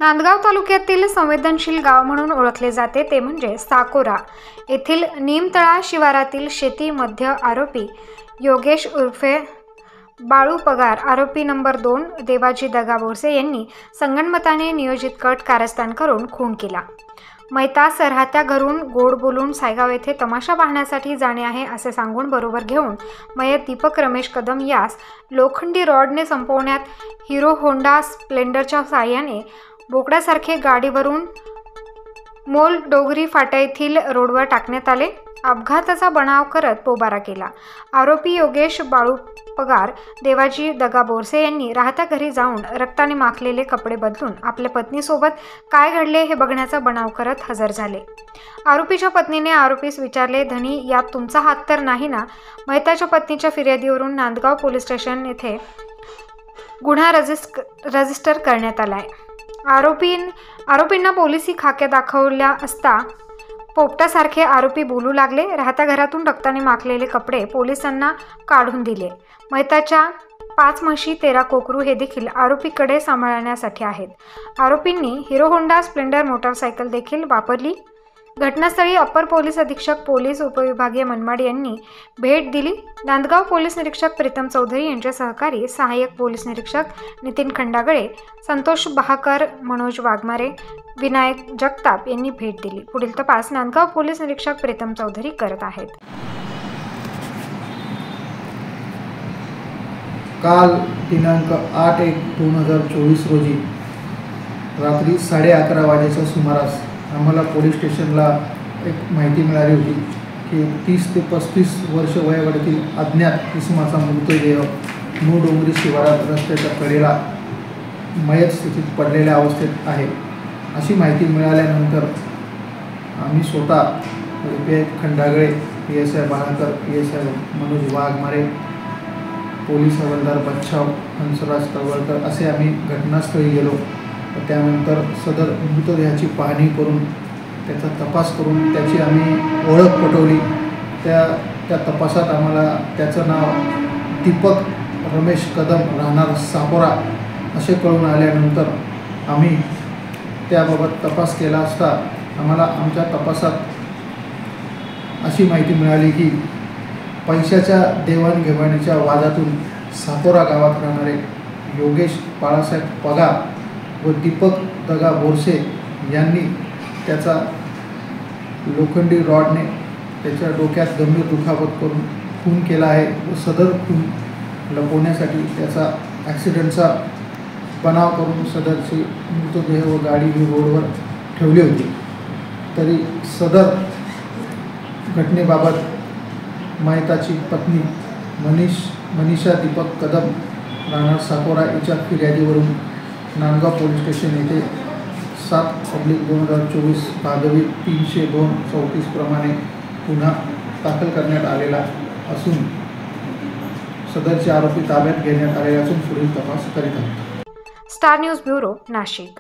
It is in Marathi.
नांदगाव तालुक्यातील संवेदनशील गाव म्हणून ओळखले जाते ते म्हणजे साकोरा येथील निमतळा शिवारातील शेती मध्य आरोपी योगेश उर्फे बाळू पगार आरोपी नंबर 2 देवाजी दगा बोरसे यांनी संगनमताने नियोजित कट कारस्थान करून खून केला। मैतास राहत्या घरून गोड बोलून सायगाव येथे तमाशा पाहण्यासाठी जाणे आहे असे सांगून बरोबर घेऊन मयत दीपक रमेश कदम यास लोखंडी रॉडने संपवण्यात हिरो होंडा स्प्लेंडरच्या साहाय्याने बोकड्यासारखे गाडीवरून मोल डोगरी फाटा येथील रोडवर टाकण्यात आले। अपघाताचा बनाव करत पोबारा केला। आरोपी योगेश बाळू पगार देवाजी दगा बोरसे यांनी राहत्या घरी जाऊन रक्ताने माखलेले कपडे बदलून आपल्या पत्नीसोबत काय घडले हे बघण्याचा बनाव करत हजर झाले। आरोपीच्या पत्नीने आरोपीस विचारले, धनी यात तुमचा हात तर नाही ना? मैताच्या पत्नीच्या फिर्यादीवरून नांदगाव पोलीस स्टेशन येथे गुन्हा रजिस्टर करण्यात आलाय। आरोपींना पोलिसी खाक्या दाखवल्या असता पोपटासारखे आरोपी बोलू लागले। राहत्या घरातून रक्ताने माखलेले कपडे पोलिसांना काढून दिले। मैताच्या 5 म्हशी 13 कोकरू हे देखील आरोपीकडे सांभाळण्यासाठी आहेत। आरोपींनी हिरो होंडा स्प्लेंडर मोटारसायकल देखील वापरली। घटनास्थळी अप्पर पोलीस अधीक्षक पोलीस उपविभागीय मनमाड यांनी भेट दिली। नांदगाव पोलीस निरीक्षक प्रीतम चौधरी यांचे सहकारी सहाय्यक पोलीस निरीक्षक नितीन खंडागळे, संतोष बहाकर, मनोज वाघमारे, विनायक जगताप यांनी भेट दिली। पुढील तपास नांदगाव पोलीस निरीक्षक प्रीतम चौधरी करत आहेत। काल दिनांक 8/1/2024 रोजी रात्री 11:30 वाजेच्या सुमारास आम्हाला पोलीस स्टेशनला एक माहिती मिळाली होती की 30 ते 35 वर्ष वयोगटातील अज्ञात इसमाचा मृतदेह मूळ डोंगरी शिवारात रस्त्याच्या कडेला मयत स्थितीत पडलेल्या अवस्थेत आहे अशी माहिती मिळाल्यानंतर आम्ही स्वतः पी.आय. खंडागळे, पी.एस.आय. बहाकर, पी.एस.आय. मनोज वाघमारे, पोलीस हवालदार बच्छाव, हंसराज तळवळकर असे आम्ही घटनास्थळी गेलो। त्यानंतर सदर मृतदेहाची पाहणी करून त्याचा तपास करून त्याची आम्ही ओळख पटवली। त्या तपासात आम्हाला त्याचं नाव दीपक रमेश कदम राहणार साकोरा असे कळून आल्यानंतर आम्ही त्याबाबत तपास केला असता आम्हाला आमच्या तपासात अशी माहिती मिळाली की पैशाच्या देवाणघेवाणीच्या वादातून साकोरा गावात राहणारे योगेश बाळासाहेब पगार व दीपक दगा बोरसे यांनी त्याचा लोखंडी रॉडने त्याच्या डोक्यात गंभीर दुखापत करून खून केला आहे व सदर खून लपवण्यासाठी त्याचा ॲक्सिडेंटचा बनाव करून सदरची मृतदेह व गाडी ही रोडवर ठेवली होती। तरी सदर घटनेबाबत मैताची पत्नी मनीषा दीपक कदम राहणार साकोरा हिच्या फिर्यादीवरून नांदगाव पोलीस स्टेशन येथे 7/2024 भादवी 302/34 प्रमाणे गुन्हा दाखल करण्यात आलेला असून सदरचे आरोपी ताब्यात घेण्यात आले असून पुढील तपास करीत आहेत। Star news bureau, Nashik.